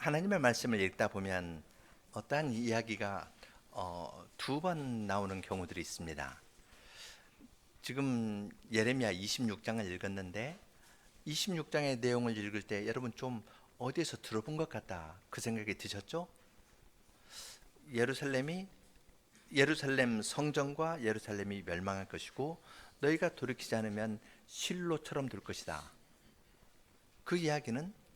하나님의 말씀을 읽다 보면 어떠한 이야기가 두 번 나오는 경우들이 있습니다. 지금 예레미야 26장을 읽었는데 26장의 내용을 읽을 때 여러분 좀 어디에서 들어본 것 같다 그 생각이 드셨죠? 예루살렘 성전과 예루살렘이 멸망할 것이고 너희가 돌이키지 않으면 실로처럼 될 것이다. 그 이야기는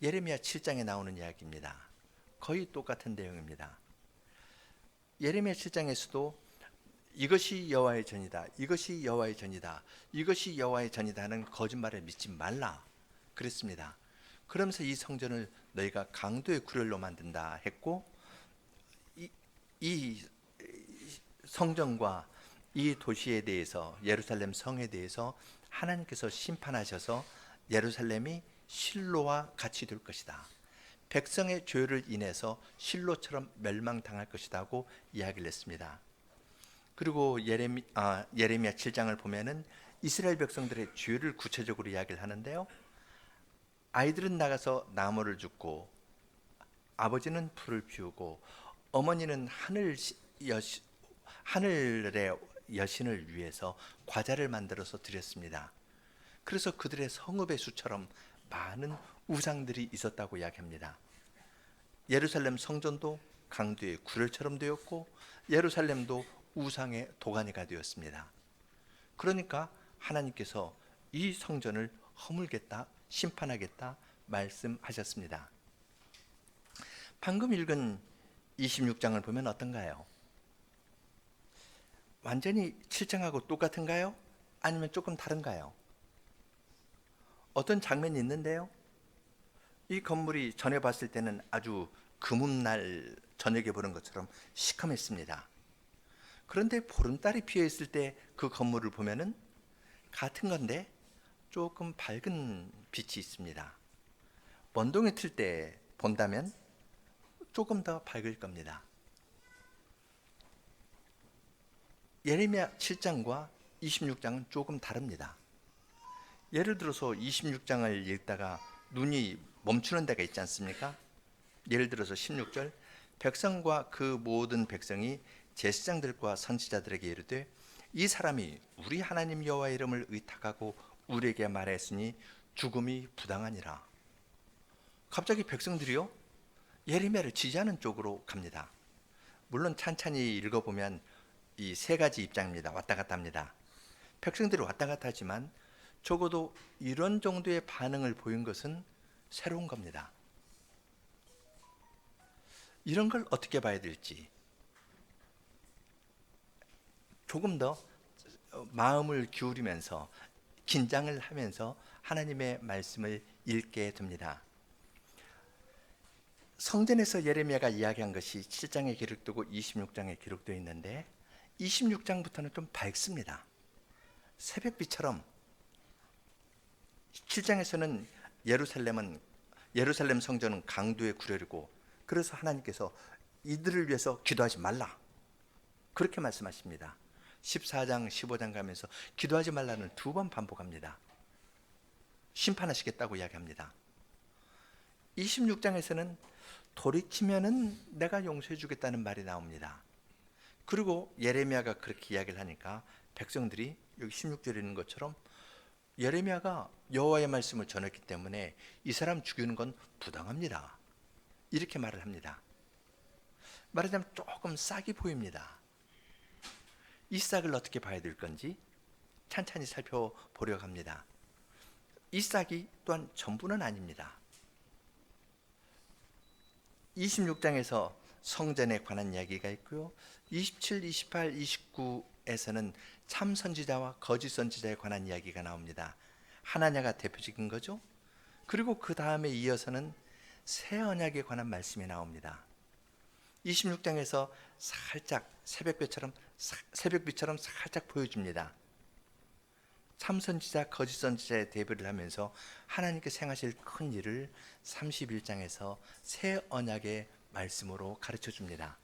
예레미야 7장에 나오는 이야기입니다. 거의 똑같은 내용입니다. 예레미야 7장에서도 이것이 여호와의 전이다. 이것이 여호와의 전이다. 이것이 여호와의 전이다 하는 거짓말을 믿지 말라 그랬습니다. 그러면서 이 성전을 너희가 강도의 구렬로 만든다 했고 이 성전과 이 도시에 대해서 예루살렘 성에 대해서 하나님께서 심판하셔서 예루살렘이 실로와 같이 될 것이다. 백성의 죄를 인해서 실로처럼 멸망당할 것이라고 이야기를 했습니다. 그리고 예레미야 7장을 보면은 이스라엘 백성들의 죄를 구체적으로 이야기를 하는데요. 아이들은 나가서 나무를 줍고 아버지는 불을 피우고 어머니는 하늘의 여신을 위해서 과자를 만들어서 드렸습니다. 그래서 그들의 성읍의 수처럼 많은 우상들이 있었다고 이야기합니다. 예루살렘 성전도 강도의 구렬처럼 되었고 예루살렘도 우상의 도가니가 되었습니다. 그러니까 하나님께서 이 성전을 허물겠다, 심판하겠다 말씀하셨습니다. 방금 읽은 26장을 보면 어떤가요? 완전히 7장하고 똑같은가요? 아니면 조금 다른가요? 어떤 장면이 있는데요. 이 건물이 전에 봤을 때는 아주 금음날 저녁에 보는 것처럼 시커맸습니다. 그런데 보름달이 피어 있을 때 그 건물을 보면은 같은 건데 조금 밝은 빛이 있습니다. 먼동에 틀 때 본다면 조금 더 밝을 겁니다. 예레미야 7장과 26장은 조금 다릅니다. 예를 들어서 26장을 읽다가 눈이 멈추는 데가 있지 않습니까? 예를 들어서 16절 백성과 그 모든 백성이 제사장들과 선지자들에게 이르되 이 사람이 우리 하나님 여호와 이름을 의탁하고 우리에게 말하였으니 죽음이 부당하니라. 갑자기 백성들이요 예레미야를 지지하는 쪽으로 갑니다. 물론 찬찬히 읽어보면 이 세 가지 입장입니다. 왔다 갔다 합니다. 백성들이 왔다 갔다 하지만 적어도 이런 정도의 반응을 보인 것은 새로운 겁니다. 이런 걸 어떻게 봐야 될지 조금 더 마음을 기울이면서 긴장을 하면서 하나님의 말씀을 읽게 됩니다. 성전에서 예레미야가 이야기한 것이 7장에 기록되고 26장에 기록되어 있는데 26장부터는 좀 밝습니다. 새벽빛처럼 7장에서는 예루살렘 성전은 강도의 구렬이고 그래서 하나님께서 이들을 위해서 기도하지 말라 그렇게 말씀하십니다. 14장 15장 가면서 기도하지 말라는 두 번 반복합니다. 심판하시겠다고 이야기합니다. 26장에서는 돌이키면은 내가 용서해 주겠다는 말이 나옵니다. 그리고 예레미야가 그렇게 이야기를 하니까 백성들이 여기 16절에 있는 것처럼 예레미야가 여호와의 말씀을 전했기 때문에 이 사람 죽이는 건 부당합니다. 이렇게 말을 합니다. 말하자면 조금 싹이 보입니다. 이 싹을 어떻게 봐야 될 건지 찬찬히 살펴보려고 합니다. 이 싹이 또한 전부는 아닙니다. 26장에서 성전에 관한 이야기가 있고요. 27, 28, 29에서는 참 선지자와 거짓 선지자에 관한 이야기가 나옵니다. 하나냐가 대표적인 거죠. 그리고 그 다음에 이어서는 새 언약에 관한 말씀이 나옵니다. 26장에서 살짝 새벽빛처럼 살짝 보여줍니다. 참 선지자, 거짓 선지자의 대비를 하면서 하나님께서 행하실 큰 일을 31장에서 새 언약의 말씀으로 가르쳐 줍니다.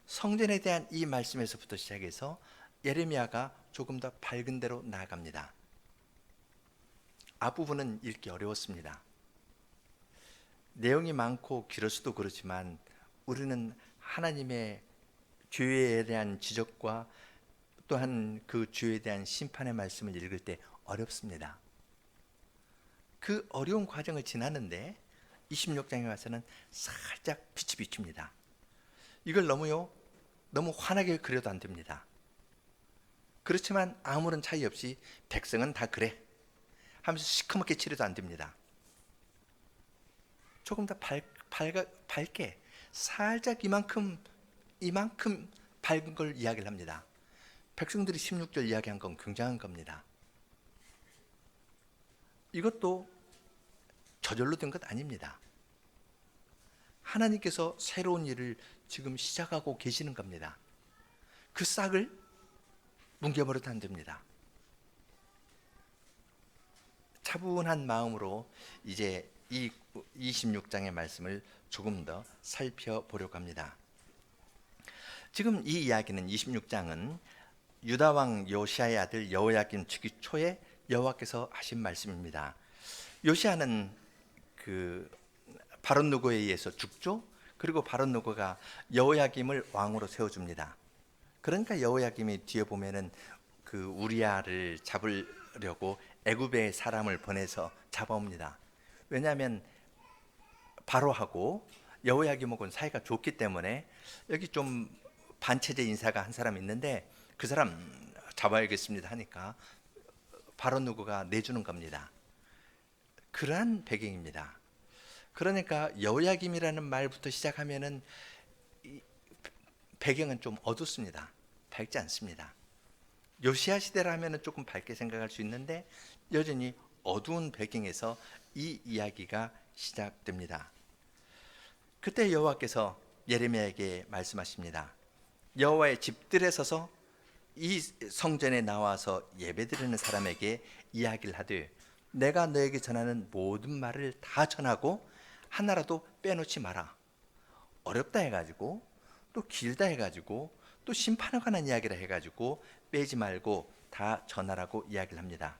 성전에 대한 이 말씀에서부터 시작해서 예레미야가 조금 더 밝은 데로 나아갑니다. 앞부분은 읽기 어려웠습니다. 내용이 많고 길어서도 그렇지만 우리는 하나님의 죄에 대한 지적과 또한 그 죄에 대한 심판의 말씀을 읽을 때 어렵습니다. 그 어려운 과정을 지나는데 26장에 와서는 살짝 빛이 비춥니다. 이걸 너무 환하게 그려도 안 됩니다. 그렇지만 아무런 차이 없이 백성은 다 그래 하면서 시커멓게 칠해도 안 됩니다. 조금 더 밝게 살짝 이만큼 밝은 걸 이야기를 합니다. 백성들이 16절 이야기한 건 굉장한 겁니다. 이것도 저절로 된 것 아닙니다. 하나님께서 새로운 일을 지금 시작하고 계시는 겁니다. 그 싹을 뭉개버려도 안 됩니다. 차분한 마음으로 이제 이 26장의 말씀을 조금 더 살펴보려고 합니다. 지금 이 이야기는 26장은 유다 왕 요시아의 아들 여호야김 즉위 초에 여호와께서 하신 말씀입니다. 요시아는 그 바론 누고에 의해서 죽죠. 그리고 바론 누고가 여호야김을 왕으로 세워줍니다. 그러니까 여호야김이 뒤에 보면은 그 우리아를 잡으려고 애굽에 사람을 보내서 잡아옵니다. 왜냐하면 바로하고 여호야김하고는 사이가 좋기 때문에 여기 좀 반체제 인사가 한 사람 있는데 그 사람 잡아야겠습니다 하니까 바론 누구가 내주는 겁니다. 그러한 배경입니다. 그러니까 여호야김이라는 말부터 시작하면은 배경은 좀 어둡습니다. 밝지 않습니다. 요시야 시대라면은 조금 밝게 생각할 수 있는데 여전히 어두운 배경에서 이 이야기가 시작됩니다. 그때 여호와께서 예레미야에게 말씀하십니다. 여호와의 집들에 서서 이 성전에 나와서 예배드리는 사람에게 이야기를 하되 내가 너에게 전하는 모든 말을 다 전하고 하나라도 빼놓지 마라. 어렵다 해가지고 또 길다 해가지고 또 심판에 관한 이야기를 해가지고 빼지 말고 다 전하라고 이야기를 합니다.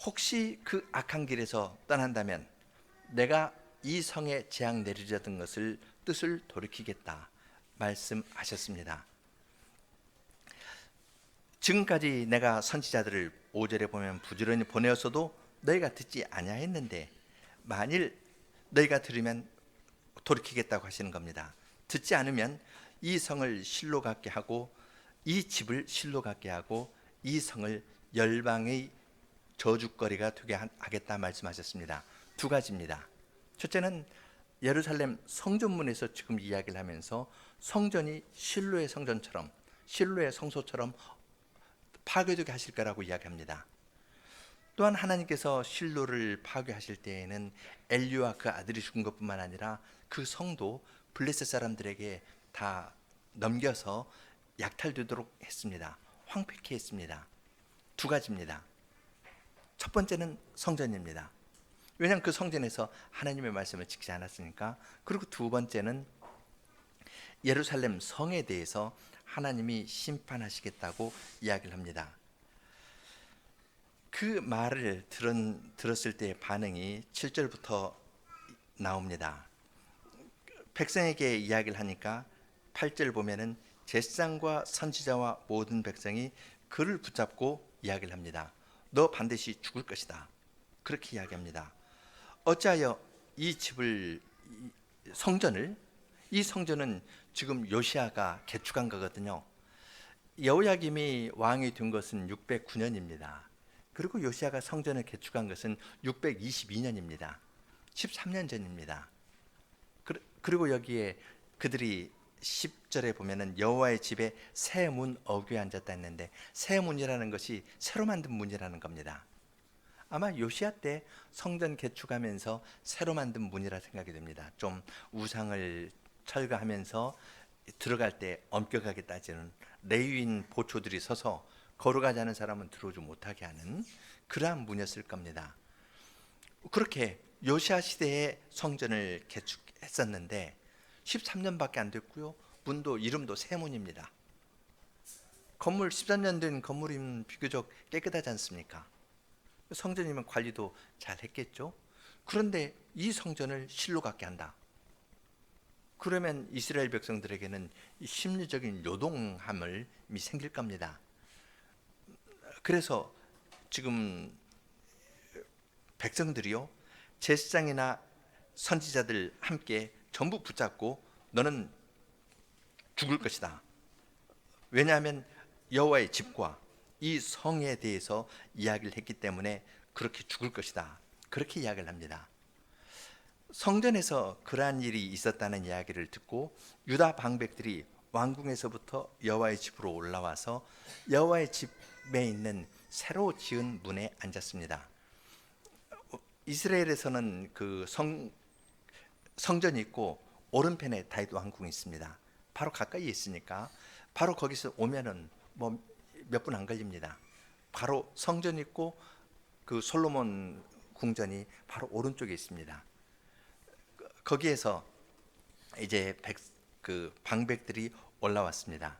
혹시 그 악한 길에서 떠난다면 내가 이 성에 재앙 내리려던 것을 뜻을 돌이키겠다 말씀하셨습니다. 지금까지 내가 선지자들을 5절에 보면 부지런히 보내었어도 너희가 듣지 아니하였는데 만일 너희가 들으면 돌이키겠다고 하시는 겁니다. 듣지 않으면 이 성을 실로 갖게 하고 이 집을 실로 갖게 하고 이 성을 열방의 저주거리가 되게 하겠다 말씀하셨습니다. 두 가지입니다. 첫째는 예루살렘 성전문에서 지금 이야기를 하면서 성전이 실로의 성전처럼 실로의 성소처럼 파괴되게 하실 거라고 이야기합니다. 또한 하나님께서 실로를 파괴하실 때에는 엘리와 그 아들이 죽은 것뿐만 아니라 그 성도 블레셋 사람들에게 다 넘겨서 약탈되도록 했습니다. 황폐케 했습니다. 두 가지입니다. 첫 번째는 성전입니다. 왜냐하면 그 성전에서 하나님의 말씀을 지키지 않았으니까. 그리고 두 번째는 예루살렘 성에 대해서 하나님이 심판하시겠다고 이야기를 합니다. 그 말을 들었을 때의 반응이 7절부터 나옵니다. 백성에게 이야기를 하니까 8절 보면은 제사장과 선지자와 모든 백성이 그를 붙잡고 이야기를 합니다. 너 반드시 죽을 것이다. 그렇게 이야기합니다. 어찌하여 이 집을 이 성전은 지금 요시아가 개축한 거거든요. 여호야김이 왕이 된 것은 609년입니다. 그리고 요시아가 성전을 개축한 것은 622년입니다. 13년 전입니다. 그리고 여기에 그들이 10절에 보면은 여호와의 집에 새 문 어귀에 앉았다 했는데 새 문이라는 것이 새로 만든 문이라는 겁니다. 아마 요시아 때 성전 개축하면서 새로 만든 문이라 생각이 됩니다. 좀 우상을 철거하면서 들어갈 때 엄격하게 따지는 레위인 보초들이 서서 걸어가지 않은 사람은 들어오지 못하게 하는 그러한 문이었을 겁니다. 그렇게 요시아 시대에 성전을 개축했었는데 13년밖에 안 됐고요. 문도 이름도 세문입니다. 건물 13년 된 건물이면 비교적 깨끗하지 않습니까? 성전이면 관리도 잘 했겠죠. 그런데 이 성전을 실로 갖게 한다. 그러면 이스라엘 백성들에게는 이 심리적인 요동함이 생길 겁니다. 그래서 지금 백성들이요, 제사장이나 선지자들 함께 전부 붙잡고 너는 죽을 것이다. 왜냐하면 여호와의 집과 이 성에 대해서 이야기를 했기 때문에 그렇게 죽을 것이다. 그렇게 이야기를 합니다. 성전에서 그러한 일이 있었다는 이야기를 듣고 유다 방백들이 왕궁에서부터 여호와의 집으로 올라와서 여호와의 집에 있는 새로 지은 문에 앉았습니다. 이스라엘에서는 그 성전이 있고 오른편에 다윗 왕궁이 있습니다. 바로 가까이에 있으니까 바로 거기서 오면은 뭐 몇 분 안 걸립니다. 바로 성전 있고 그 솔로몬 궁전이 바로 오른쪽에 있습니다. 거기에서 이제 그 방백들이 올라왔습니다.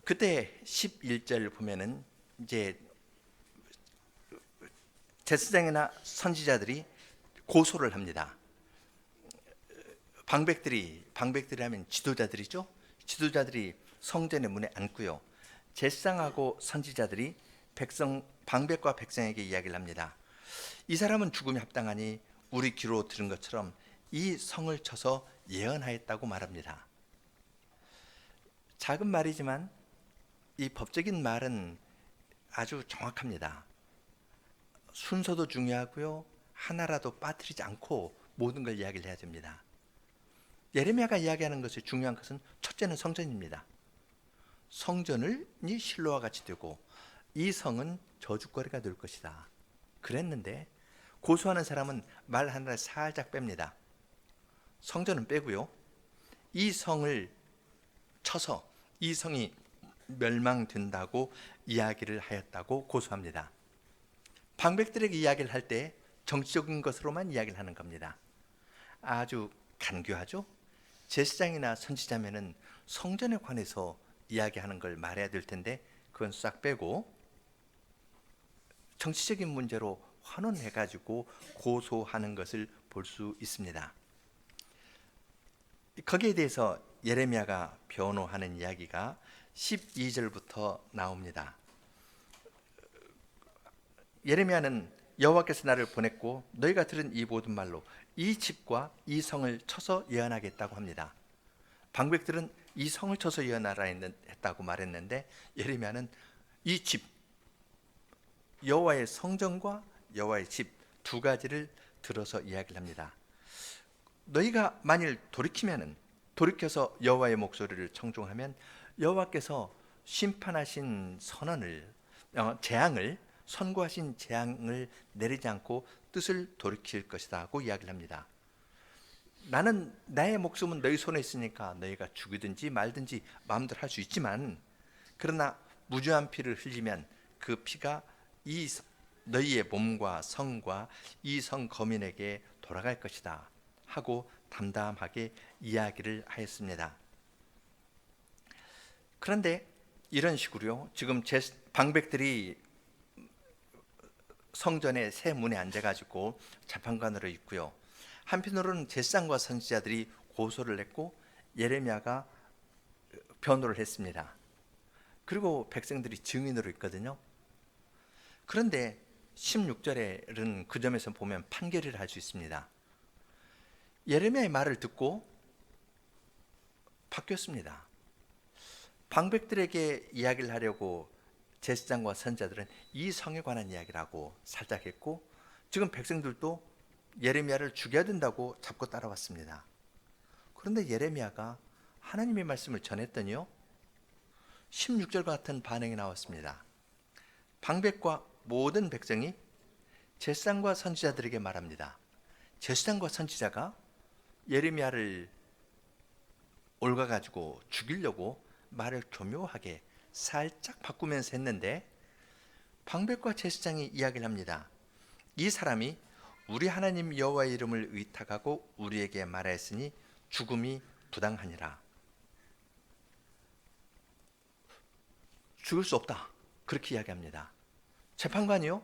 그때 11절 보면은 이제 제사장이나 선지자들이 고소를 합니다. 방백들이 하면 지도자들이죠. 지도자들이 성전의 문에 앉고요. 제사장하고 선지자들이 방백과 백성에게 이야기를 합니다. 이 사람은 죽음이 합당하니 우리 귀로 들은 것처럼 이 성을 쳐서 예언하였다고 말합니다. 작은 말이지만 이 법적인 말은 아주 정확합니다. 순서도 중요하고요. 하나라도 빠뜨리지 않고 모든 걸 이야기를 해야 됩니다. 예레미야가 이야기하는 것이 중요한 것은 첫째는 성전입니다. 성전이 실로와 같이 되고 이 성은 저주거리가 될 것이다. 그랬는데 고소하는 사람은 말 하나를 살짝 뺍니다. 성전은 빼고요. 이 성을 쳐서 이 성이 멸망된다고 이야기를 하였다고 고소합니다. 방백들에게 이야기를 할 때 정치적인 것으로만 이야기를 하는 겁니다. 아주 간교하죠. 제사장이나 선지자면은 성전에 관해서 이야기하는 걸 말해야 될 텐데 그건 싹 빼고 정치적인 문제로 환원해가지고 고소하는 것을 볼 수 있습니다. 거기에 대해서 예레미야가 변호하는 이야기가 12절부터 나옵니다. 예레미야는 여호와께서 나를 보냈고 너희가 들은 이 모든 말로 이 집과 이 성을 쳐서 예언하겠다고 합니다. 방백들은 이 성을 쳐서 예언하라 했다고 말했는데 예레미야는 이 집, 여호와의 성전과 여호와의 집 두 가지를 들어서 이야기를 합니다. 너희가 만일 돌이켜서 여호와의 목소리를 청종하면 여호와께서 심판하신 재앙을 선고하신 재앙을 내리지 않고 뜻을 돌이킬 것이다 하고 이야기를 합니다. 나는 나의 목숨은 너희 손에 있으니까 너희가 죽이든지 말든지 마음대로 할 수 있지만 그러나 무죄한 피를 흘리면 그 피가 너희의 몸과 성과 이 성 거민에게 돌아갈 것이다 하고 담담하게 이야기를 하였습니다. 그런데 이런 식으로요. 지금 방백들이 성전의 새 문에 앉아가지고 재판관으로 있고요. 한편으로는 제사장과 선지자들이 고소를 했고 예레미야가 변호를 했습니다. 그리고 백성들이 증인으로 있거든요. 그런데 16절에는 그 점에서 보면 판결을 할 수 있습니다. 예레미야의 말을 듣고 바뀌었습니다. 방백들에게 이야기를 하려고 제사장과 선지자들은 이 성에 관한 이야기를 하고 살짝 했고 지금 백성들도 예레미야를 죽여야 된다고 잡고 따라왔습니다. 그런데 예레미야가 하나님의 말씀을 전했더니요 16절 같은 반응이 나왔습니다. 방백과 모든 백성이 제사장과 선지자들에게 말합니다. 제사장과 선지자가 예레미야를 옳아가지고 죽이려고 말을 교묘하게 살짝 바꾸면서 했는데 방백과 제사장이 이야기를 합니다. 이 사람이 우리 하나님 여호와의 이름을 의탁하고 우리에게 말하였으니 죽음이 부당하니라. 죽을 수 없다. 그렇게 이야기합니다. 재판관이요?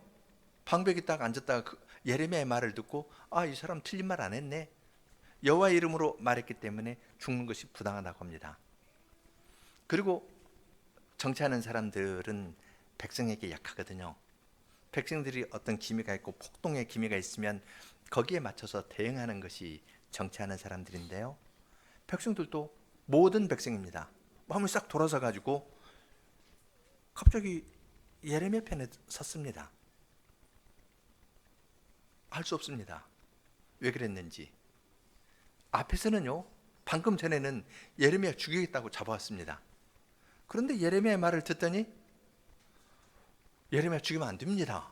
방백이 딱 앉았다가 예레미야의 말을 듣고 아, 이 사람 틀린 말 안 했네. 여호와 이름으로 말했기 때문에 죽는 것이 부당하다고 합니다. 그리고 정치하는 사람들은 백성에게 약하거든요. 백성들이 어떤 기미가 있고 폭동의 기미가 있으면 거기에 맞춰서 대응하는 것이 정치하는 사람들인데요. 백성들도 모든 백성입니다. 마음을 싹 돌아서 가지고 갑자기 예레미야 편에 섰습니다. 알 수 없습니다. 왜 그랬는지. 앞에서는요, 방금 전에는 예레미야 죽이겠다고 잡아왔습니다. 그런데 예레미야의 말을 듣더니 예레미야 죽이면 안 됩니다.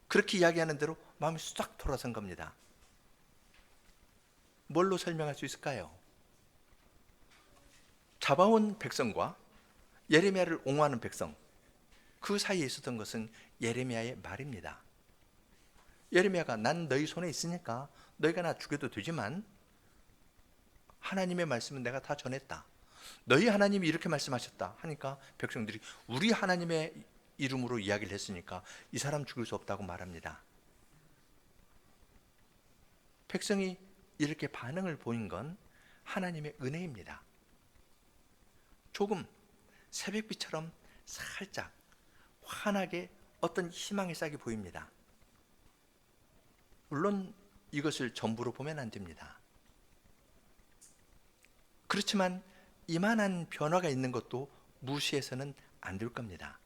그렇게 이야기하는 대로 마음이 싹 돌아선 겁니다. 뭘로 설명할 수 있을까요? 잡아온 백성과 예레미야를 옹호하는 백성, 그 사이에 있었던 것은 예레미야의 말입니다. 예레미야가 난 너희 손에 있으니까 너희가 나 죽여도 되지만 하나님의 말씀은 내가 다 전했다. 너희 하나님이 이렇게 말씀하셨다 하니까 백성들이 우리 하나님의 이름으로 이야기를 했으니까 이 사람 죽일 수 없다고 말합니다. 백성이 이렇게 반응을 보인 건 하나님의 은혜입니다. 조금 새벽빛처럼 살짝 환하게 어떤 희망의 싹이 보입니다. 물론 이것을 전부로 보면 안 됩니다. 그렇지만 이만한 변화가 있는 것도 무시해서는 안 될 겁니다.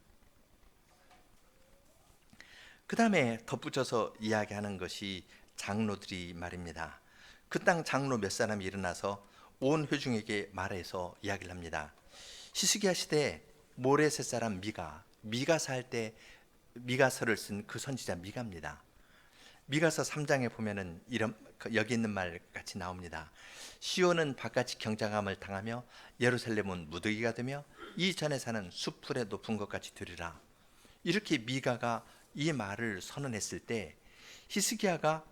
그 다음에 덧붙여서 이야기하는 것이 장로들이 말입니다. 그 땅 장로 몇 사람이 일어나서 온 회중에게 말해서 이야기를 합니다. 히스기야 시대에 모레셋 사람 미가사 할 때 미가서를 쓴 그 선지자 미가입니다. 미가서 3장에 보면은 이런 여기 있는 말 같이 나옵니다. 시온은 바깥이 경장함을 당하며 예루살렘은 무더기가 되며 이 전에 사는 숲풀의 높은 것 같이 되리라. 이렇게 미가가 이 말을 선언했을 때 히스기야가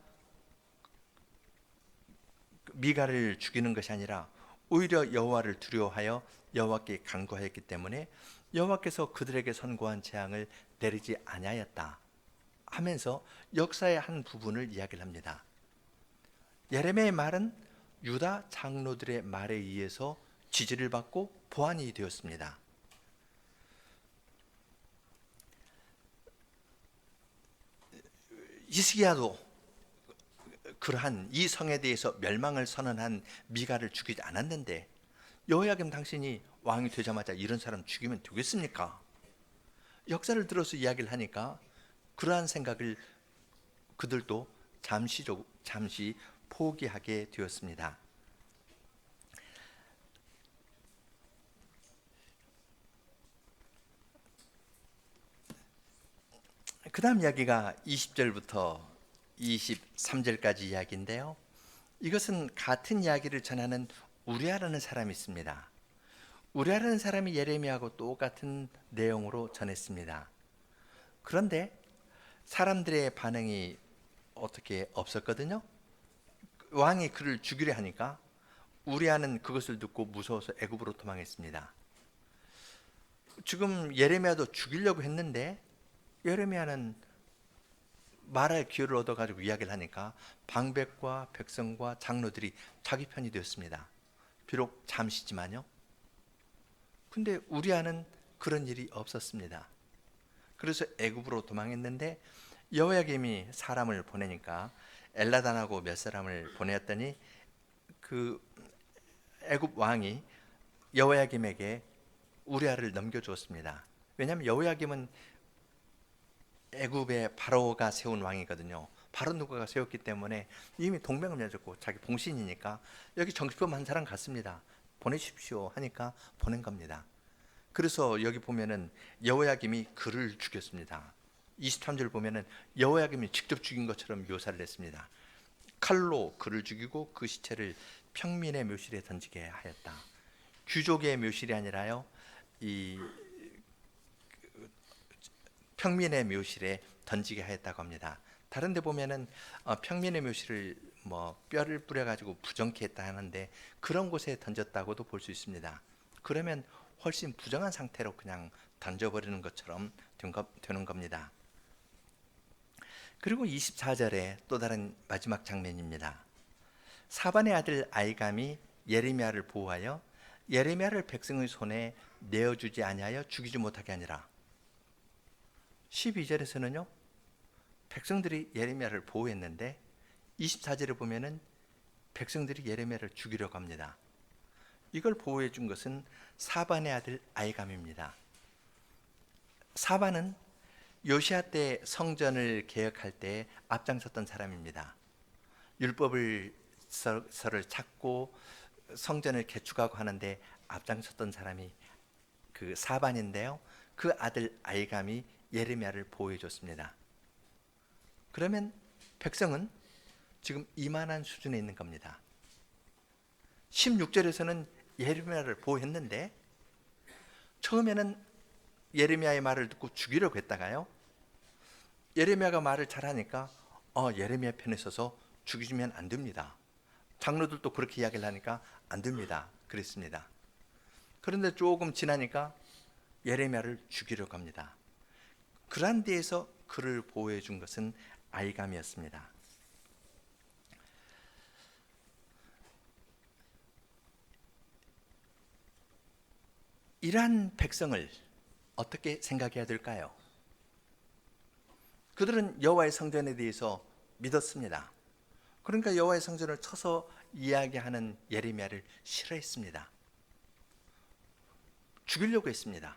미가를 죽이는 것이 아니라 오히려 여호와를 두려워하여 여호와께 간구하였기 때문에 여호와께서 그들에게 선고한 재앙을 내리지 아니하였다 하면서 역사의 한 부분을 이야기를 합니다. 예레미야의 말은 유다 장로들의 말에 의해서 지지를 받고 보완이 되었습니다. 히스기야도 그러한 이 성에 대해서 멸망을 선언한 미가를 죽이지 않았는데 여호야김 당신이 왕이 되자마자 이런 사람 죽이면 되겠습니까? 역사를 들어서 이야기를 하니까 그러한 생각을 그들도 잠시 포기하게 되었습니다. 그 다음 이야기가 20절부터 23절까지 이야기인데요. 이것은 같은 이야기를 전하는 우리아라는 사람이 있습니다. 우리아라는 사람이 예레미야하고 똑같은 내용으로 전했습니다. 그런데 사람들의 반응이 어떻게 없었거든요. 왕이 그를 죽이려 하니까 우리아는 그것을 듣고 무서워서 애굽으로 도망했습니다. 지금 예레미야도 죽이려고 했는데 예레미야는 말할 기회를 얻어가지고 이야기를 하니까 방백과 백성과 장로들이 자기 편이 되었습니다. 비록 잠시지만요. 근데 우리아는 그런 일이 없었습니다. 그래서 애굽으로 도망했는데 여호야김이 사람을 보내니까 엘라단하고 몇 사람을 보내었더니 그 애굽 왕이 여호야김에게 우리아를 넘겨주었습니다. 왜냐하면 여호야김은 애굽의 바로가 세운 왕이거든요. 바로 누가가 세웠기 때문에 이미 동맹을 맺었고 자기 봉신이니까 여기 정치범 한 사람 갔습니다. 보내십시오 하니까 보낸 겁니다. 그래서 여기 보면은 여호야김이 그를 죽였습니다. 23절 보면은 여호야김이 직접 죽인 것처럼 묘사를 했습니다. 칼로 그를 죽이고 그 시체를 평민의 묘실에 던지게 하였다. 귀족의 묘실이 아니라요, 이 평민의 묘실에 던지게 하였다고 합니다. 다른 데 보면은 평민의 묘실을 뼈를 뿌려가지고 부정케 했다 하는데 그런 곳에 던졌다고도 볼 수 있습니다. 그러면 훨씬 부정한 상태로 그냥 던져버리는 것처럼 되는 겁니다. 그리고 24절에 또 다른 마지막 장면입니다. 사반의 아들 아이감이 예레미야를 보호하여 예레미야를 백성의 손에 내어주지 아니하여 죽이지 못하게 하니라. 12절에서는요, 백성들이 예레미야를 보호했는데 24절에 보면은 백성들이 예레미야를 죽이려고 합니다. 이걸 보호해 준 것은 사반의 아들 아이감입니다. 사반은 요시야 때 성전을 개혁할 때 앞장섰던 사람입니다. 율법을 서를 찾고 성전을 개축하고 하는데 앞장섰던 사람이 그 사반인데요. 그 아들 아이감이 예레미야를 보호해 줬습니다. 그러면 백성은 지금 이만한 수준에 있는 겁니다. 16절에서는 예레미야를 보호했는데 처음에는 예레미야의 말을 듣고 죽이려고 했다가요, 예레미야가 말을 잘하니까 예레미야 편에 서서 죽이면 안 됩니다. 장로들도 그렇게 이야기를 하니까 안 됩니다. 그랬습니다. 그런데 조금 지나니까 예레미야를 죽이려고 합니다. 그런 데에서 그를 보호해 준 것은 아이감이었습니다. 이러한 백성을 어떻게 생각해야 될까요? 그들은 여호와의 성전에 대해서 믿었습니다. 그러니까 여호와의 성전을 쳐서 이야기하는 예레미야를 싫어했습니다. 죽이려고 했습니다.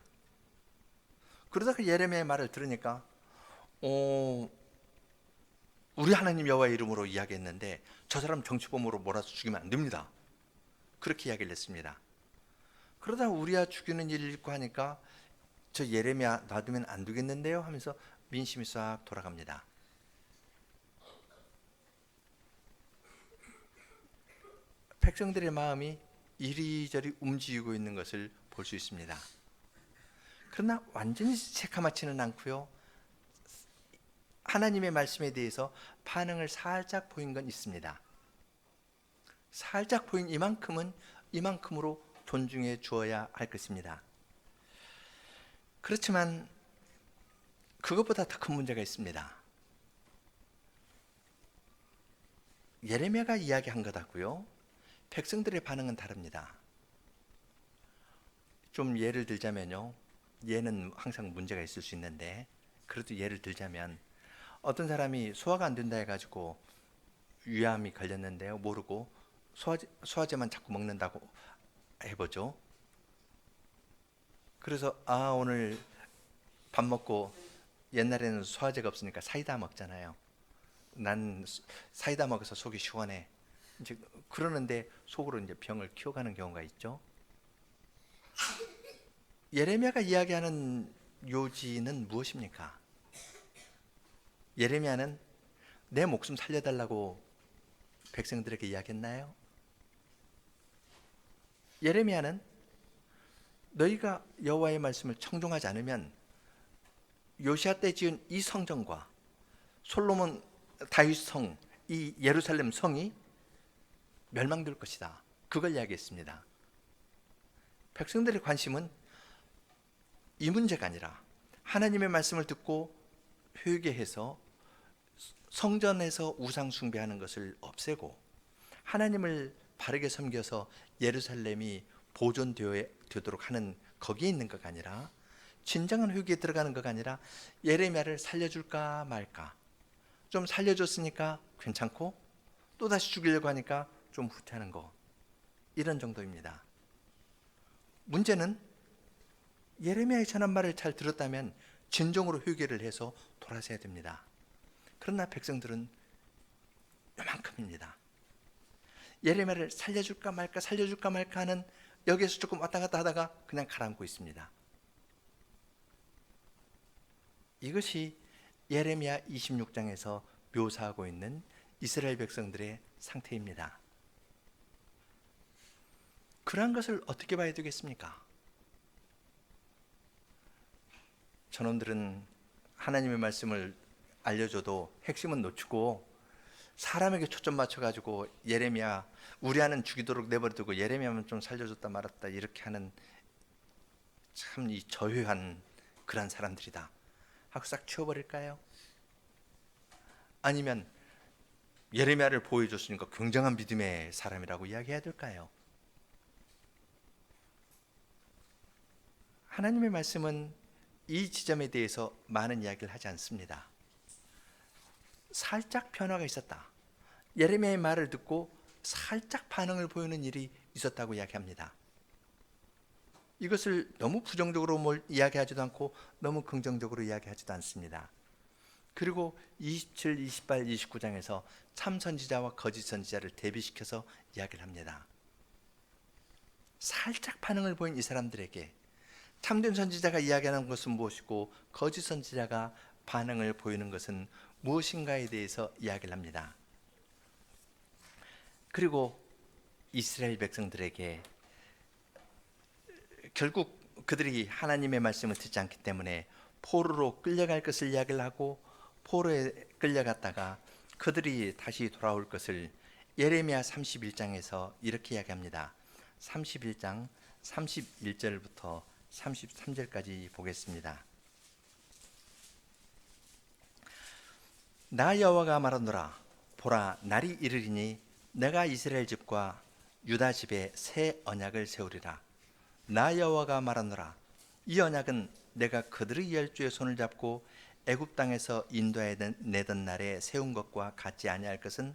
그러다가 예레미야의 말을 들으니까 우리 하나님 여호와의 이름으로 이야기했는데 저 사람 정치범으로 몰아서 죽이면 안 됩니다. 그렇게 이야기를 했습니다. 그러다 우리야 죽이는 일을 읽고 하니까 저 예레미야 놔두면 안 되겠는데요 하면서 민심이 싹 돌아갑니다. 백성들의 마음이 이리저리 움직이고 있는 것을 볼 수 있습니다. 그러나 완전히 새카맣지는 않고요, 하나님의 말씀에 대해서 반응을 살짝 보인 건 있습니다. 살짝 보인 이만큼으로 존중해 주어야 할 것입니다. 그렇지만 그것보다 더 큰 문제가 있습니다. 예레미야가 이야기한 것하고요, 백성들의 반응은 다릅니다. 좀 예를 들자면요, 얘는 항상 문제가 있을 수 있는데 그래도 예를 들자면 어떤 사람이 소화가 안 된다 해가지고 위암이 걸렸는데요, 모르고 소화제만 자꾸 먹는다고 해보죠. 그래서 오늘 밥 먹고, 옛날에는 소화제가 없으니까 사이다 먹잖아요. 난 사이다 먹어서 속이 시원해. 이제 그러는데 속으로 이제 병을 키워가는 경우가 있죠. 예레미야가 이야기하는 요지는 무엇입니까? 예레미야는 내 목숨 살려달라고 백성들에게 이야기했나요? 예레미야는 너희가 여호와의 말씀을 청종하지 않으면 요시야 때 지은 이 성전과 솔로몬 다윗 성, 이 예루살렘 성이 멸망될 것이다, 그걸 이야기했습니다. 백성들의 관심은 이 문제가 아니라 하나님의 말씀을 듣고 회개해서 성전에서 우상 숭배하는 것을 없애고 하나님을 바르게 섬겨서 예루살렘이 보존되도록 하는, 거기에 있는 것가 아니라, 진정한 회개에 들어가는 것가 아니라 예레미야를 살려줄까 말까, 좀 살려줬으니까 괜찮고 또다시 죽이려고 하니까 좀 후퇴하는 거, 이런 정도입니다. 문제는 예레미야의 전한 말을 잘 들었다면 진정으로 회개를 해서 돌아서야 됩니다. 그러나 백성들은 요만큼입니다. 예레미야를 살려줄까 말까 하는, 여기에서 조금 왔다 갔다 하다가 그냥 가라앉고 있습니다. 이것이 예레미야 26장에서 묘사하고 있는 이스라엘 백성들의 상태입니다. 그러한 것을 어떻게 봐야 되겠습니까? 저놈들은 하나님의 말씀을 알려줘도 핵심은 놓치고 사람에게 초점 맞춰가지고 예레미야 우리아는 죽이도록 내버려두고 예레미야만 좀 살려줬다 말았다 이렇게 하는, 참 이 저효한 그런 사람들이다 하고 싹 치워버릴까요? 아니면 예레미야를 보여줬으니까 굉장한 믿음의 사람이라고 이야기해야 될까요? 하나님의 말씀은 이 지점에 대해서 많은 이야기를 하지 않습니다. 살짝 변화가 있었다. 예레미야의 말을 듣고 살짝 반응을 보이는 일이 있었다고 이야기합니다. 이것을 너무 부정적으로 이야기하지도 않고 너무 긍정적으로 이야기하지도 않습니다. 그리고 27, 28, 29장에서 참 선지자와 거짓 선지자를 대비시켜서 이야기를 합니다. 살짝 반응을 보인 이 사람들에게 참된 선지자가 이야기하는 것은 무엇이고 거짓 선지자가 반응을 보이는 것은 무엇인가에 대해서 이야기를 합니다. 그리고 이스라엘 백성들에게 결국 그들이 하나님의 말씀을 듣지 않기 때문에 포로로 끌려갈 것을 이야기를 하고 포로에 끌려갔다가 그들이 다시 돌아올 것을 예레미야 31장에서 이렇게 이야기합니다. 31장 31절부터 33절까지 보겠습니다. 나 여호와가 말하노라. 보라, 날이 이르리니 내가 이스라엘 집과 유다 집에 새 언약을 세우리라. 나 여호와가 말하노라. 이 언약은 내가 그들의 열조의 손을 잡고 애굽 땅에서 인도해 내던 날에 세운 것과 같지 아니할 것은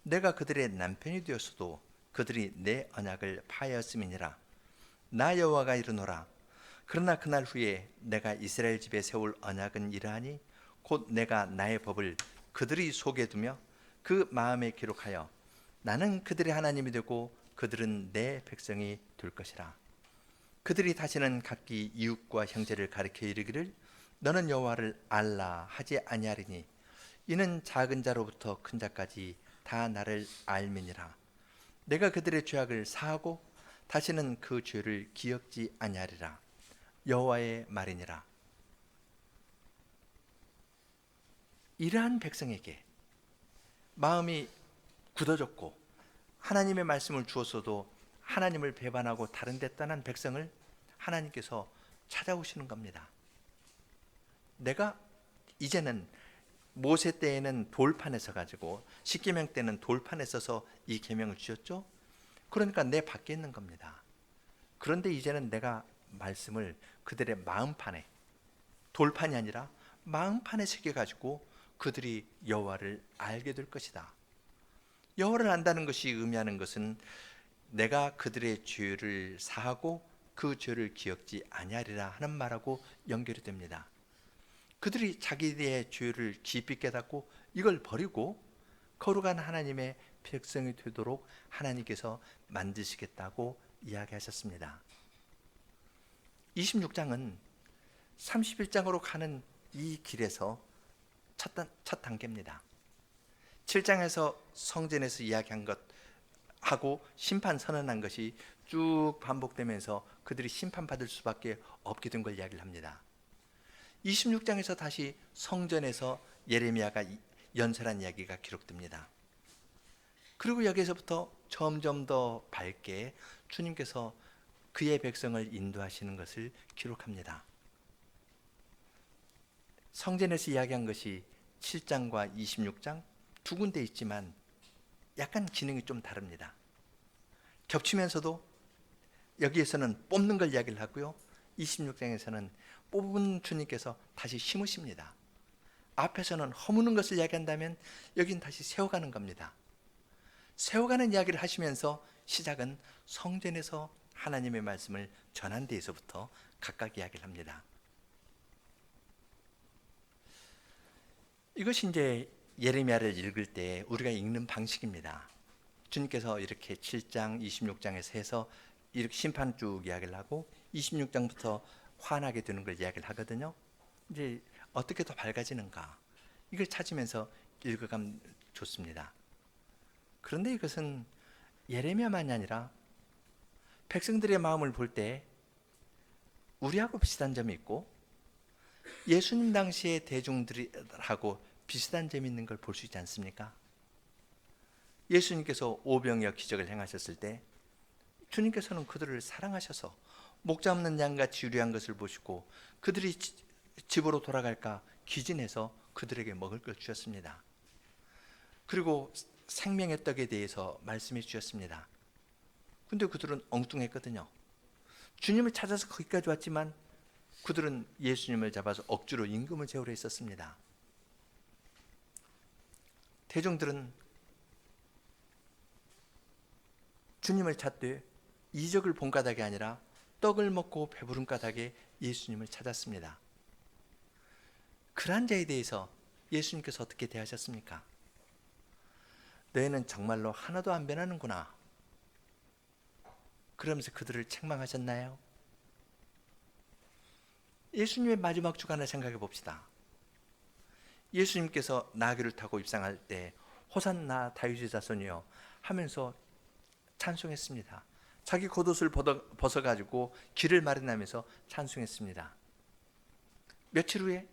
내가 그들의 남편이 되었어도 그들이 내 언약을 파하였음이니라. 나 여호와가 이르노라. 그러나 그날 후에 내가 이스라엘 집에 세울 언약은 이러하니 곧 내가 나의 법을 그들의 속에 두며 그 마음에 기록하여 나는 그들의 하나님이 되고 그들은 내 백성이 될 것이라. 그들이 다시는 각기 이웃과 형제를 가리켜 이르기를 너는 여호와를 알라 하지 아니하리니 이는 작은 자로부터 큰 자까지 다 나를 알미니라. 내가 그들의 죄악을 사하고 다시는 그 죄를 기억지 아니하리라. 여호와의 말이니라. 이러한 백성에게 마음이 굳어졌고 하나님의 말씀을 주었어도 하나님을 배반하고 다른 데 떠난 백성을 하나님께서 찾아오시는 겁니다. 내가 이제는 모세 때에는 돌판에 서가지고 십계명 때는 돌판에 서서 이 계명을 주셨죠. 그러니까 내 밖에 있는 겁니다. 그런데 이제는 내가 말씀을 그들의 마음판에, 돌판이 아니라 마음판에 새겨가지고 그들이 여호와를 알게 될 것이다. 여호와를 안다는 것이 의미하는 것은 내가 그들의 죄를 사하고 그 죄를 기억지 아니하리라 하는 말하고 연결이 됩니다. 그들이 자기의 죄를 깊이 깨닫고 이걸 버리고 거룩한 하나님의 백성이 되도록 하나님께서 만드시겠다고 이야기하셨습니다. 26장은 31장으로 가는 이 길에서 첫 단계입니다. 7장에서 성전에서 이야기한 것하고 심판 선언한 것이 쭉 반복되면서 그들이 심판받을 수밖에 없게 된 걸 이야기를 합니다. 26장에서 다시 성전에서 예레미야가 연설한 이야기가 기록됩니다. 그리고 여기서부터 점점 더 밝게 주님께서 그의 백성을 인도하시는 것을 기록합니다. 성전에서 이야기한 것이 7장과 26장 두 군데 있지만 약간 기능이 좀 다릅니다. 겹치면서도 여기에서는 뽑는 걸 이야기를 하고요. 26장에서는 뽑은 주님께서 다시 심으십니다. 앞에서는 허무는 것을 이야기한다면 여긴 다시 세워가는 겁니다. 세워가는 이야기를 하시면서 시작은 성전에서 하나님의 말씀을 전한 데에서부터 각각 이야기를 합니다. 이것이 이제 예레미야를 읽을 때 우리가 읽는 방식입니다. 주님께서 이렇게 7장, 26장에서 해서 이렇게 심판 쭉 이야기를 하고 26장부터 화나게 되는 걸 이야기를 하거든요. 이제 어떻게 더 밝아지는가 이걸 찾으면서 읽어가면 좋습니다. 그런데 이것은 예레미야만이 아니라 백성들의 마음을 볼 때 우리하고 비슷한 점이 있고 예수님 당시의 대중들하고 비슷한 점이 있는 걸 볼 수 있지 않습니까? 예수님께서 오병이어 기적을 행하셨을 때 주님께서는 그들을 사랑하셔서 목자 없는 양같이 유리한 것을 보시고 그들이 집으로 돌아갈까 기진해서 그들에게 먹을 걸 주셨습니다. 그리고 생명의 떡에 대해서 말씀해 주셨습니다. 근데 그들은 엉뚱했거든요. 주님을 찾아서 거기까지 왔지만 그들은 예수님을 잡아서 억지로 임금을 세우려 했었습니다. 대중들은 주님을 찾되 이적을 본 까닭이 아니라 떡을 먹고 배부른 까닭에 예수님을 찾았습니다. 그러한 자에 대해서 예수님께서 어떻게 대하셨습니까? 너희는 정말로 하나도 안 변하는구나. 그러면서 그들을 책망하셨나요? 예수님의 마지막 주간을 생각해 봅시다. 예수님께서 나귀를 타고 입상할 때 호산나 다윗의 자손이여 하면서 찬송했습니다. 자기 겉옷을 벗어가지고 길을 마련하면서 찬송했습니다. 며칠 후에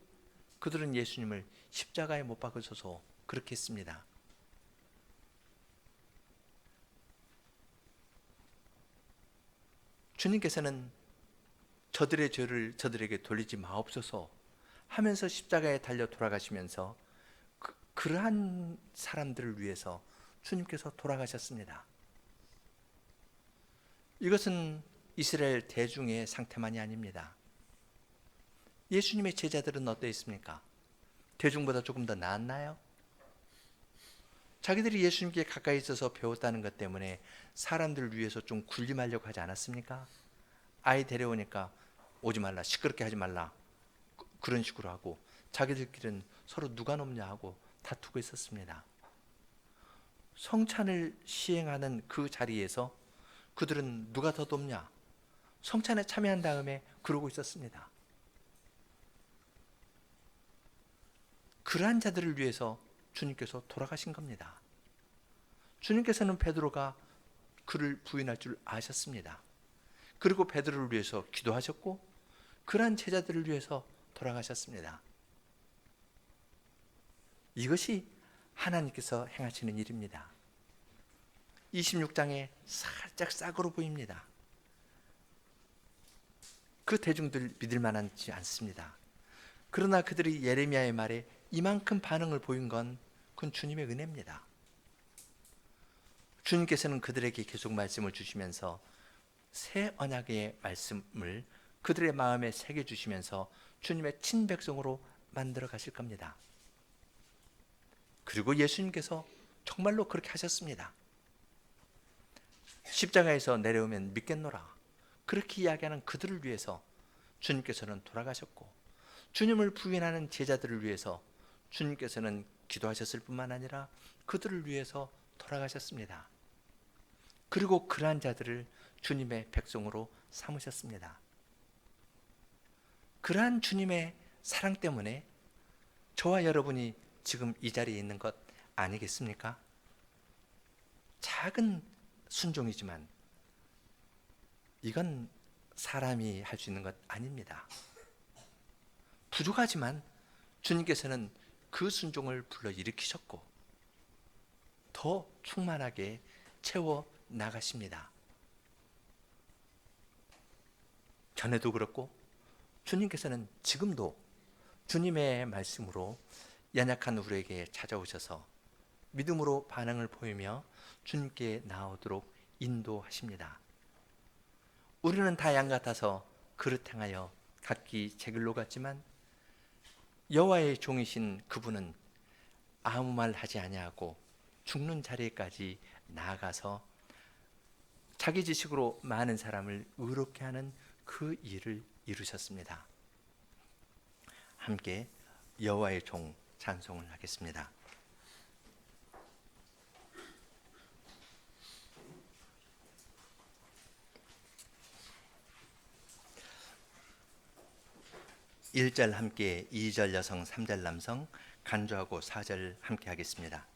그들은 예수님을 십자가에 못 박으셔서 그렇게 했습니다. 주님께서는 저들의 죄를 저들에게 돌리지 마옵소서 하면서 십자가에 달려 돌아가시면서 그러한 사람들을 위해서 주님께서 돌아가셨습니다. 이것은 이스라엘 대중의 상태만이 아닙니다. 예수님의 제자들은 어떠했습니까? 대중보다 조금 더 나았나요? 자기들이 예수님께 가까이 있어서 배웠다는 것 때문에 사람들을 위해서 좀 군림하려고 하지 않았습니까? 아이 데려오니까 오지 말라, 시끄럽게 하지 말라, 그런 식으로 하고 자기들끼리는 서로 누가 높냐 하고 다투고 있었습니다. 성찬을 시행하는 그 자리에서 그들은 누가 더 높냐, 성찬에 참여한 다음에 그러고 있었습니다. 그러한 자들을 위해서 주님께서 돌아가신 겁니다. 주님께서는 베드로가 그를 부인할 줄 아셨습니다. 그리고 베드로를 위해서 기도하셨고 그러한 제자들을 위해서 돌아가셨습니다. 이것이 하나님께서 행하시는 일입니다. 26장에 살짝 싹으로 보입니다. 그 대중들 믿을 만하지 않습니다. 그러나 그들이 예레미야의 말에 이만큼 반응을 보인 건 그건 주님의 은혜입니다. 주님께서는 그들에게 계속 말씀을 주시면서 새 언약의 말씀을 그들의 마음에 새겨주시면서 주님의 친백성으로 만들어 가실 겁니다. 그리고 예수님께서 정말로 그렇게 하셨습니다. 십자가에서 내려오면 믿겠노라, 그렇게 이야기하는 그들을 위해서 주님께서는 돌아가셨고, 주님을 부인하는 제자들을 위해서 주님께서는 기도하셨을 뿐만 아니라 그들을 위해서 돌아가셨습니다. 그리고 그러한 자들을 주님의 백성으로 삼으셨습니다. 그러한 주님의 사랑 때문에 저와 여러분이 지금 이 자리에 있는 것 아니겠습니까? 작은 순종이지만 이건 사람이 할 수 있는 것 아닙니다. 부족하지만 주님께서는 그 순종을 불러일으키셨고 더 충만하게 채워 나가십니다. 전에도 그렇고 주님께서는 지금도 주님의 말씀으로 연약한 우리에게 찾아오셔서 믿음으로 반응을 보이며 주님께 나오도록 인도하십니다. 우리는 다 양 같아서 그릇 행하여 각기 제 길로 갔지만 여호와의 종이신 그분은 아무 말 하지 아니하고 죽는 자리까지 나아가서 자기 지식으로 많은 사람을 의롭게 하는 그 일을 이루셨습니다. 함께 여호와의 종 찬송을 하겠습니다. 일 절 함께, 2절 여성, 3절 남성, 간주하고 4절 함께 하겠습니다.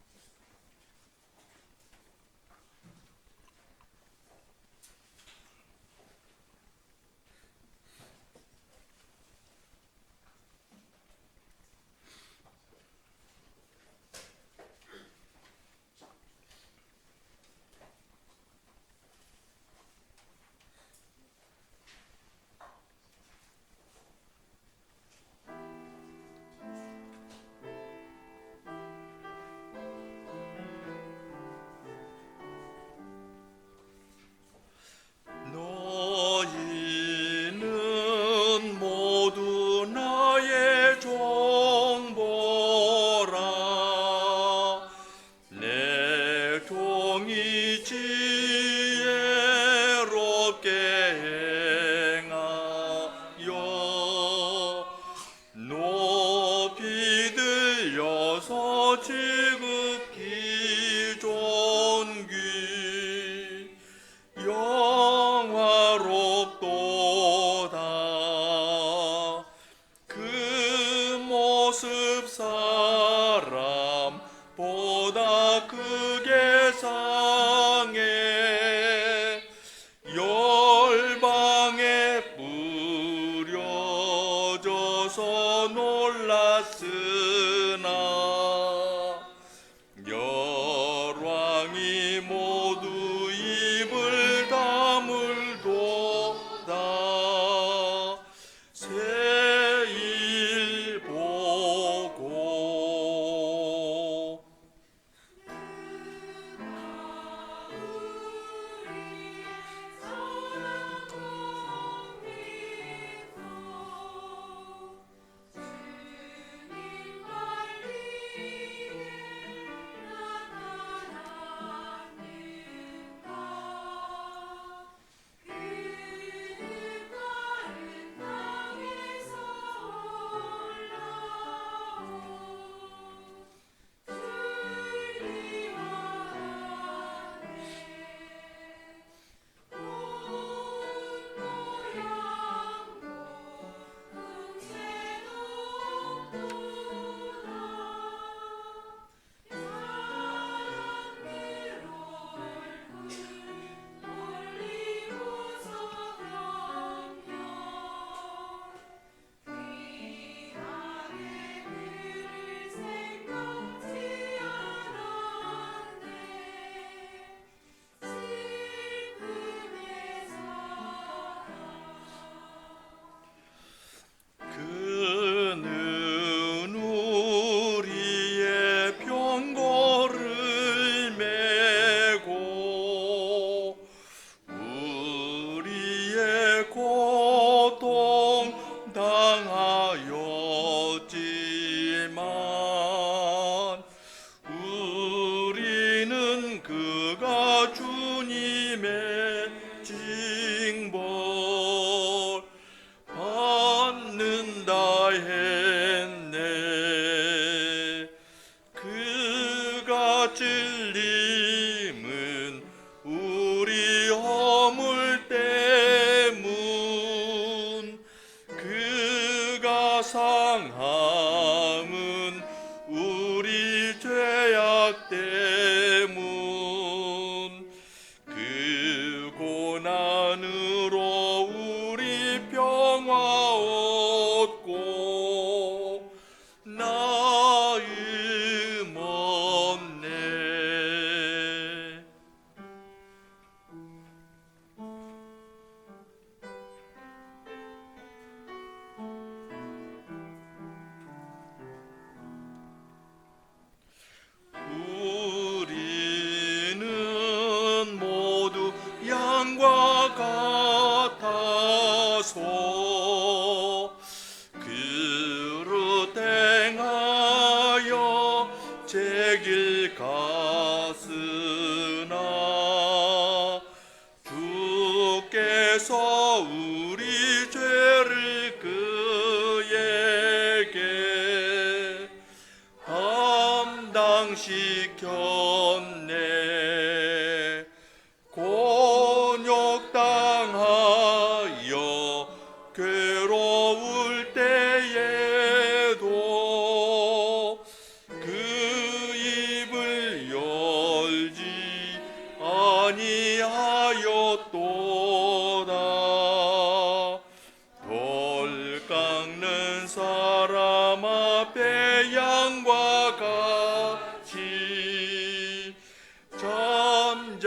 보다 크게 상해 열방에 뿌려져서 놀랐으나 열왕이 모두 입을 다물도다 새일 보고 그는 우리의 병거를 메고 우리의 고통 당하였지만 우리는 그가 주님의 징벌 받는다 했네 그가 찔림은 우리 허물 때문 그가 상함은 우리 죄악 때문 그 고난으로 우리 평화 얻고 나음 없네 우리는 모두 양과 같아서 그릇 행하여 제 길 갔으나 주께서 우리 죄를 그에게 담당시켰네 곤욕당하여 괴로울 때에도 그 입을 열지 아니하였도다 돌 깎는 사람 앞에 양과 같이 잠잠했네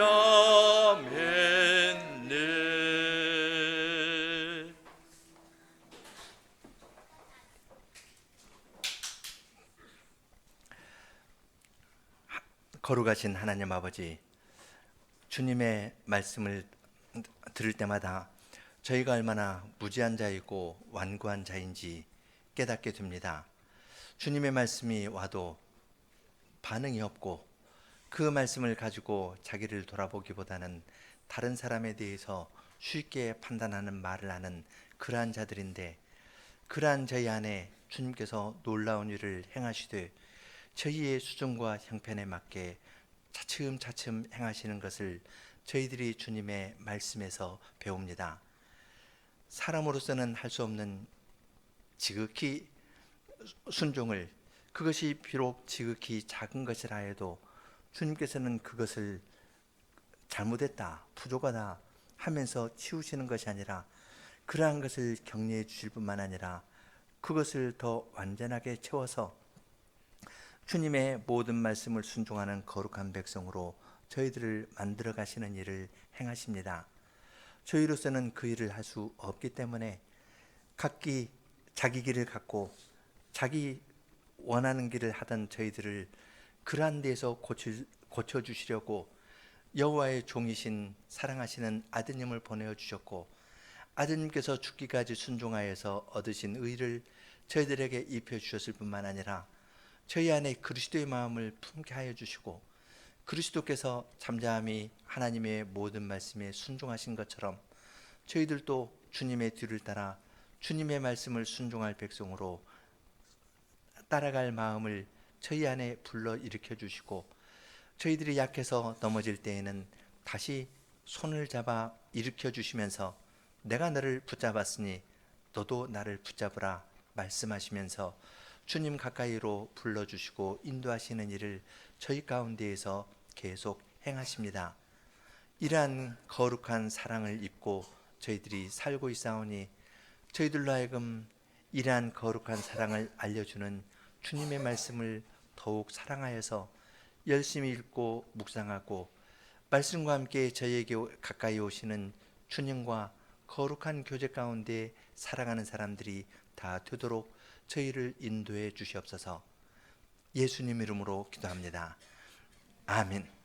거룩하신 하나님 아버지, 주님의 말씀을 들을 때마다 저희가 얼마나 무지한 자이고 완고한 자인지 깨닫게 됩니다. 주님의 말씀이 와도 반응이 없고 그 말씀을 가지고 자기를 돌아보기보다는 다른 사람에 대해서 쉽게 판단하는 말을 하는 그러한 자들인데, 그러한 저희 안에 주님께서 놀라운 일을 행하시되 저희의 수준과 형편에 맞게 차츰차츰 행하시는 것을 저희들이 주님의 말씀에서 배웁니다. 사람으로서는 할 수 없는 지극히 순종을 그것이 비록 지극히 작은 것이라 해도 주님께서는 그것을 잘못했다, 부족하다 하면서 치우시는 것이 아니라 그러한 것을 격려해 주실 뿐만 아니라 그것을 더 완전하게 채워서 주님의 모든 말씀을 순종하는 거룩한 백성으로 저희들을 만들어 가시는 일을 행하십니다. 저희로서는 그 일을 할 수 없기 때문에 각기 자기 길을 갖고 자기 원하는 길을 하던 저희들을 그러한 데에서 고쳐주시려고 여호와의 종이신 사랑하시는 아드님을 보내어 주셨고, 아드님께서 죽기까지 순종하여서 얻으신 의를 저희들에게 입혀 주셨을 뿐만 아니라 저희 안에 그리스도의 마음을 품게 하여 주시고, 그리스도께서 잠잠히 하나님의 모든 말씀에 순종하신 것처럼 저희들도 주님의 뒤를 따라 주님의 말씀을 순종할 백성으로 따라갈 마음을 저희 안에 불러 일으켜 주시고, 저희들이 약해서 넘어질 때에는 다시 손을 잡아 일으켜 주시면서 내가 너를 붙잡았으니 너도 나를 붙잡으라 말씀하시면서 주님 가까이로 불러주시고 인도하시는 일을 저희 가운데에서 계속 행하십니다. 이러한 거룩한 사랑을 입고 저희들이 살고 있사오니 저희들로 하여금 이러한 거룩한 사랑을 알려주는 주님의 말씀을 더욱 사랑하여서 열심히 읽고 묵상하고 말씀과 함께 저희에게 가까이 오시는 주님과 거룩한 교제 가운데 살아가는 사람들이 다 되도록 저희를 인도해 주시옵소서. 예수님 이름으로 기도합니다. 아멘.